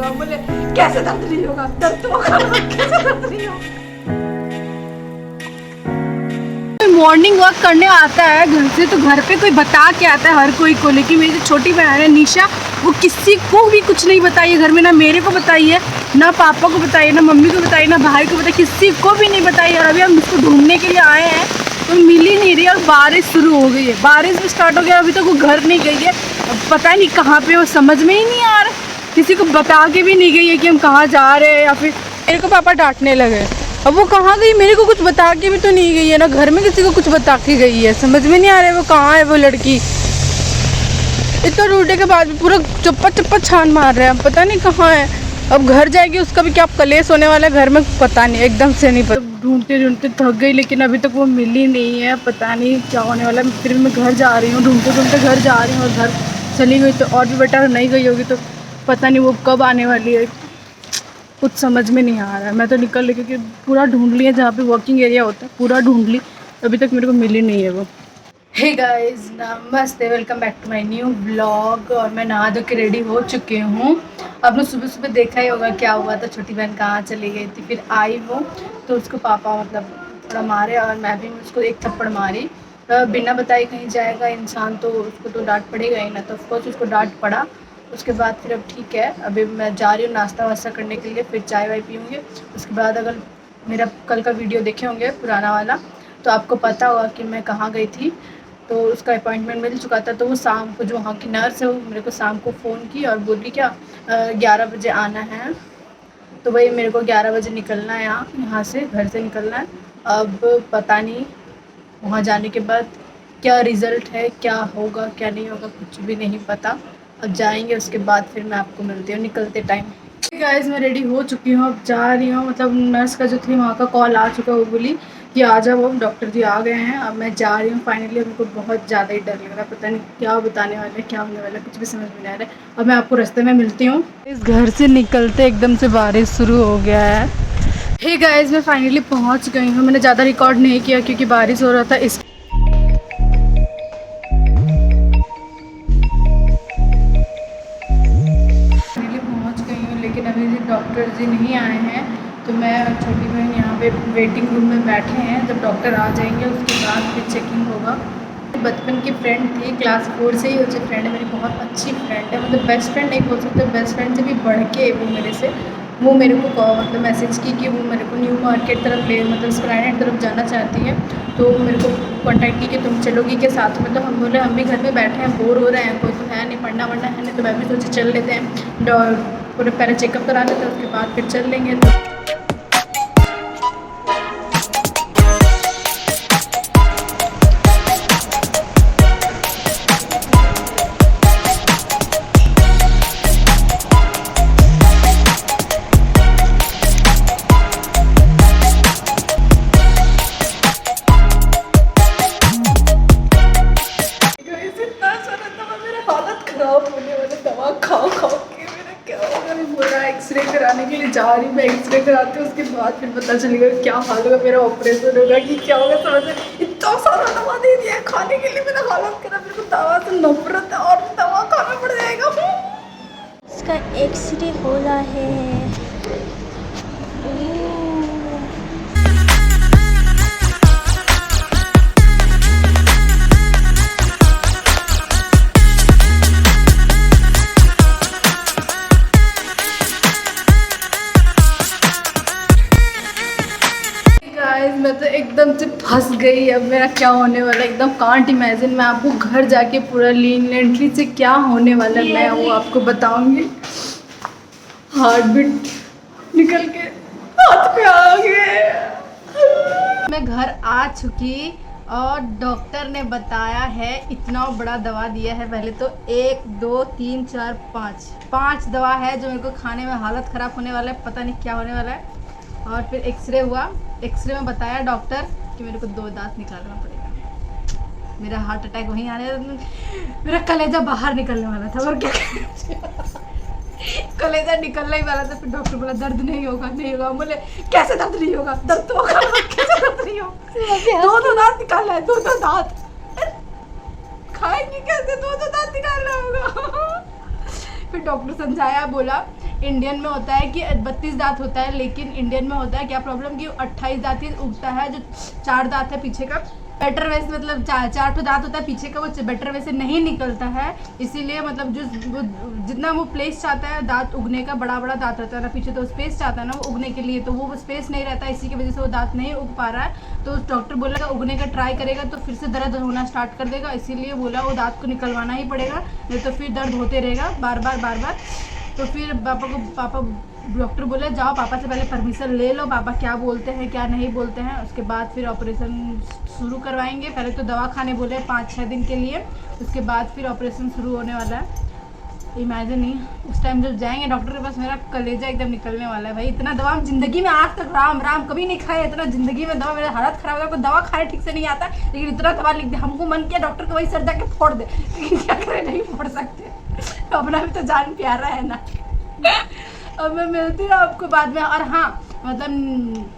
होगा। बोले कैसे दर्द नहीं होगा, दर्द तो होगा, कैसे दर्द नहीं होगा। मॉर्निंग वॉक करने आता है घर से तो घर पे कोई बता के आता है हर कोई को, लेकिन मेरी जो छोटी बहन है निशा वो किसी को भी कुछ नहीं बताई है घर में, ना मेरे को बताई है, ना पापा को बताई है, ना मम्मी को बताई, ना भाई को बताई, किसी को भी नहीं बताई। और अभी हम इसको ढूंढने के लिए आए हैं तो मिल ही नहीं रही और बारिश शुरू हो गई है, बारिश भी स्टार्ट हो गया, अभी तक वो घर नहीं गई है। पता नहीं कहाँ पे, वो समझ में ही नहीं आ रहा, किसी को बता के भी नहीं गई है कि हम कहाँ जा रहे हैं, या फिर मेरे को पापा डांटने लगे। अब वो कहाँ गई, मेरे को कुछ बता के भी तो नहीं गई है, ना घर में किसी को कुछ बता के गई है, समझ में नहीं आ रहा है वो कहाँ है वो लड़की। इतना ढूंढने के बाद भी पूरा चप्पा चप्पा छान मार रहे हैं, पता नहीं कहाँ है। अब घर जाएगी उसका भी क्या कलेश होने वाला है घर में, पता नहीं, एकदम से नहीं पता। ढूंढते ढूंढते थक गई लेकिन अभी तक वो मिली नहीं है, पता नहीं क्या होने वाला है। फिर मैं घर जा रही हूँ, ढूंढते ढूंढते घर जा रही हूँ, और घर चली गई तो और भी बेटर, नहीं गई होगी तो पता नहीं वो कब आने वाली है, कुछ समझ में नहीं आ रहा है। मैं तो निकल ली क्योंकि पूरा ढूंढ लिया, जहाँ पे वर्किंग एरिया होता है पूरा ढूंढ ली, अभी तक मेरे को मिली नहीं है वो। हे गाइस, नमस्ते, welcome back to my new blog. और मैं नहा धो के रेडी हो चुकी हूँ। आपने सुबह सुबह देखा ही होगा क्या हुआ था, छोटी बहन कहाँ चली गई थी। फिर आई वो तो उसको पापा मतलब थोड़ा मारे और मैं भी उसको एक थप्पड़ मारी। बिना बताए कहीं जाएगा इंसान तो उसको तो डांट पड़ेगा ही ना, तो ऑफकोर्स उसको डांट पड़ा। उसके बाद फिर अब ठीक है, अभी मैं जा रही हूँ नाश्ता वास्ता करने के लिए, फिर चाय वाय पीऊँगी। उसके बाद अगर मेरा कल का वीडियो देखे होंगे पुराना वाला तो आपको पता होगा कि मैं कहाँ गई थी। तो उसका अपॉइंटमेंट मिल चुका था, तो वो शाम को जो वहाँ की नर्स है वो मेरे को शाम को फ़ोन की और बोली क्या 11 बजे आना है। तो वही मेरे को 11 बजे निकलना है, यहाँ से घर से निकलना है। अब पता नहीं वहाँ जाने के बाद क्या रिज़ल्ट है, क्या होगा क्या नहीं होगा, कुछ भी नहीं पता। अब जाएंगे उसके बाद फिर मैं आपको मिलती हूँ निकलते टाइम। गाइस मैं रेडी हो चुकी हूँ, अब जा रही हूँ। मतलब नर्स का जो थी वहाँ का कॉल आ चुका, वो बोली कि आ जाओ, वो डॉक्टर जी आ गए हैं। अब मैं जा रही हूँ फाइनली। मेरे को बहुत ज़्यादा ही डर लग रहा है, पता नहीं क्या बताने वाला है, क्या होने वाला है, कुछ भी समझ में नहीं आ रहा है। अब मैं आपको रास्ते में मिलती हूँ। इस घर से निकलते एकदम से बारिश शुरू हो गया है। हे गाइस मैं फाइनली पहुँच गई हूँ। मैंने ज़्यादा रिकॉर्ड नहीं किया क्योंकि बारिश हो रहा था। इस लेकिन अभी डॉक्टर जी नहीं आए हैं तो मैं और छोटी बहन यहाँ पे वेटिंग रूम में बैठे हैं। जब डॉक्टर आ जाएंगे उसके बाद फिर चेकिंग होगा। बचपन की फ्रेंड थी, क्लास 4 से ही मुझे फ्रेंड है, मेरी बहुत अच्छी फ्रेंड है। मतलब बेस्ट फ्रेंड नहीं बोल सकते, बेस्ट फ्रेंड से भी बढ़ के वो मेरे से, वो मेरे को मतलब मैसेज की कि वो मेरे को न्यू मार्केट तरफ ले, मतलब स्प्लानेड तरफ जाना चाहती है। तो मेरे को कॉन्टैक्ट की कि तुम चलोगी के साथ। मतलब हम बोले हम भी घर में बैठे हैं, बोर हो रहे हैं, कोई तो है नहीं, पढ़ना वढ़ना है नहीं, तो मैं भी सोची चल लेते हैं, पूरे पहले चेकअप करा लेते हैं, उसके बाद फिर चल लेंगे। तो एक्सरे कराने के लिए जा रही, मैं एक्सरे कराती हूँ, उसके बाद फिर पता चलेगा क्या हाल होगा, मेरा ऑपरेशन होगा कि क्या होगा, समझ में। इतना सारा दवा दे दिया है खाने के लिए, मेरा हालत खराब, मेरे को दवा से नफरत है और दवा खाना पड़ जाएगा। इसका एक्सरे हो रहा है। मैं तो एकदम से फंस गई। अब मेरा क्या होने वाला है एकदम कांट इमेजिन। मैं आपको घर जाके पूरा लीनियंटली से क्या होने वाला है मैं वो आपको बताऊंगी। हार्ट बीट निकल के हाथ पे आ गए। मैं घर आ चुकी और डॉक्टर ने बताया है, इतना बड़ा दवा दिया है। पहले तो 1 2 3 4 5 दवा है जो मेरे को खाने में हालत ख़राब होने वाला है, पता नहीं क्या होने वाला है। और फिर एक्सरे हुआ, एक्सरे में बताया डॉक्टर कि मेरे को 2 दांत निकालना पड़ेगा। मेरा हार्ट अटैक वहीं आने, मेरा कलेजा बाहर निकलने वाला था। और क्या कलेजा निकलना ही वाला था। फिर डॉक्टर बोला दर्द नहीं होगा, नहीं होगा। बोले कैसे दर्द नहीं होगा, दर्द तो होगा, कैसे दर्द नहीं होगा। 2 दांत निकालना है, 2 दांत खाएंगे कैसे, 2 दांत निकालना होगा। फिर डॉक्टर समझाया, बोला इंडियन में होता है कि 32 दांत होता है, लेकिन इंडियन में होता है क्या प्रॉब्लम कि 28 दांत ही उगता है, जो 4 दांत है पीछे का बेटर वे से, मतलब चार तो दांत होता है पीछे का, वो बेटर वे से नहीं निकलता है। इसीलिए मतलब जो वो जितना वो प्लेस चाहता है दांत उगने का, बड़ा बड़ा दांत रहता है ना पीछे, तो स्पेस चाहता है ना वो उगने के लिए, तो वो स्पेस नहीं रहता है, इसी की वजह से वो दांत नहीं उग पा रहा है। तो डॉक्टर बोलेगा उगने का ट्राई करेगा तो फिर से दर्द होना स्टार्ट कर देगा, इसीलिए बोला वो दांत को निकलवाना ही पड़ेगा, नहीं तो फिर दर्द होते रहेगा बार बार। तो फिर पापा डॉक्टर बोले जाओ पापा से पहले परमिशन ले लो, पापा क्या बोलते हैं क्या नहीं बोलते हैं, उसके बाद फिर ऑपरेशन शुरू करवाएंगे। पहले तो दवा खाने बोले 5-6 दिन के लिए, उसके बाद फिर ऑपरेशन शुरू होने वाला है। इमेजिन नहीं, उस टाइम जब जाएंगे डॉक्टर के पास मेरा कलेजा एकदम निकलने वाला है भाई। इतना दवा हम जिंदगी में आज तक राम कभी नहीं खाया, इतना जिंदगी में दवा, मेरा हालत खराब है, दवा खाए ठीक से नहीं आता, लेकिन इतना दवा लिख दे। हमको मन किया डॉक्टर को वही सर जाके फोड़ दे, लेकिन क्या करें नहीं फोड़ सकते, अपना भी तो जान प्यारा है ना। अब मैं मिलती हूँ आपको बाद में। और हाँ मतलब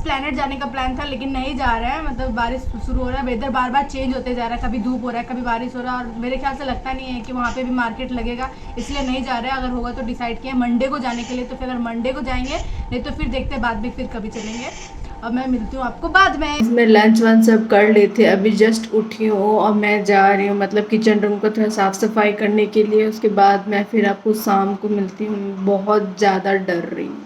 प्लैनेट जाने का प्लान था लेकिन नहीं जा रहे हैं, मतलब बारिश शुरू हो रहा है, वेदर बार बार चेंज होते जा रहा है, कभी धूप हो रहा है कभी बारिश हो रहा है, और मेरे ख्याल से लगता नहीं है कि वहाँ पे भी मार्केट लगेगा, इसलिए नहीं जा रहे हैं। अगर होगा तो डिसाइड किया मंडे को जाने के लिए, तो फिर अगर मंडे को जाएंगे, नहीं तो फिर देखते हैं बाद में फिर कभी चलेंगे। अब मैं मिलती हूँ आपको बाद में। मैं लंच वंच सब कर लेते, अभी जस्ट उठी हूँ और मैं जा रही हूँ मतलब किचन रूम को थोड़ा साफ़ सफाई करने के लिए, उसके बाद मैं फिर आपको शाम को मिलती हूँ। बहुत ज़्यादा डर रही हूँ,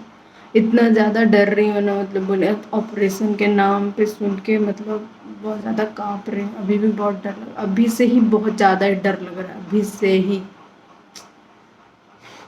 इतना ज़्यादा डर रही हूँ ना, मतलब बोले ऑपरेशन के नाम पे सुन के मतलब बहुत ज़्यादा काँप रही हूँ, अभी भी बहुत डर लग, अभी से ही बहुत ज़्यादा डर लग रहा है, अभी से ही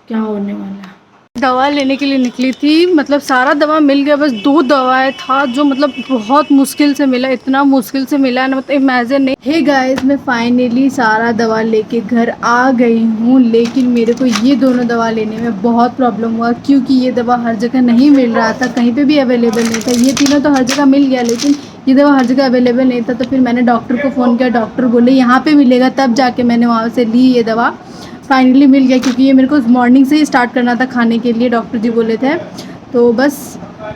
क्या होने वाला है। दवा लेने के लिए निकली थी, मतलब सारा दवा मिल गया, बस 2 दवाएं था जो मतलब बहुत मुश्किल से मिला, इतना मुश्किल से मिला ना, मतलब इमेजिन नहीं। हे गाइस, मैं फाइनली सारा दवा लेके घर आ गई हूँ, लेकिन मेरे को ये दोनों दवा लेने में बहुत प्रॉब्लम हुआ, क्योंकि ये दवा हर जगह नहीं मिल रहा था, कहीं पे भी अवेलेबल नहीं था। ये तीनों तो हर जगह मिल गया, लेकिन ये दवा हर जगह अवेलेबल नहीं था। तो फिर मैंने डॉक्टर को फ़ोन किया, डॉक्टर बोले यहाँ पे मिलेगा, तब जाके मैंने वहाँ से ली ये दवा। फाइनली मिल गया, क्योंकि ये मेरे को मॉर्निंग से ही स्टार्ट करना था खाने के लिए, डॉक्टर जी बोले थे। तो बस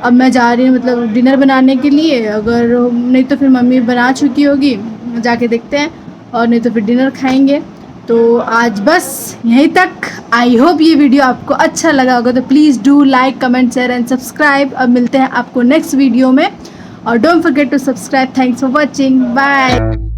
अब मैं जा रही हूँ मतलब डिनर बनाने के लिए, अगर नहीं तो फिर मम्मी बना चुकी होगी, जाके देखते हैं, और नहीं तो फिर डिनर खाएंगे। तो आज बस यहीं तक। आई होप ये वीडियो आपको अच्छा लगा होगा, तो please do like comment share and subscribe. अब मिलते हैं आपको नेक्स्ट वीडियो में, और don't forget to subscribe. Thanks for watching, bye.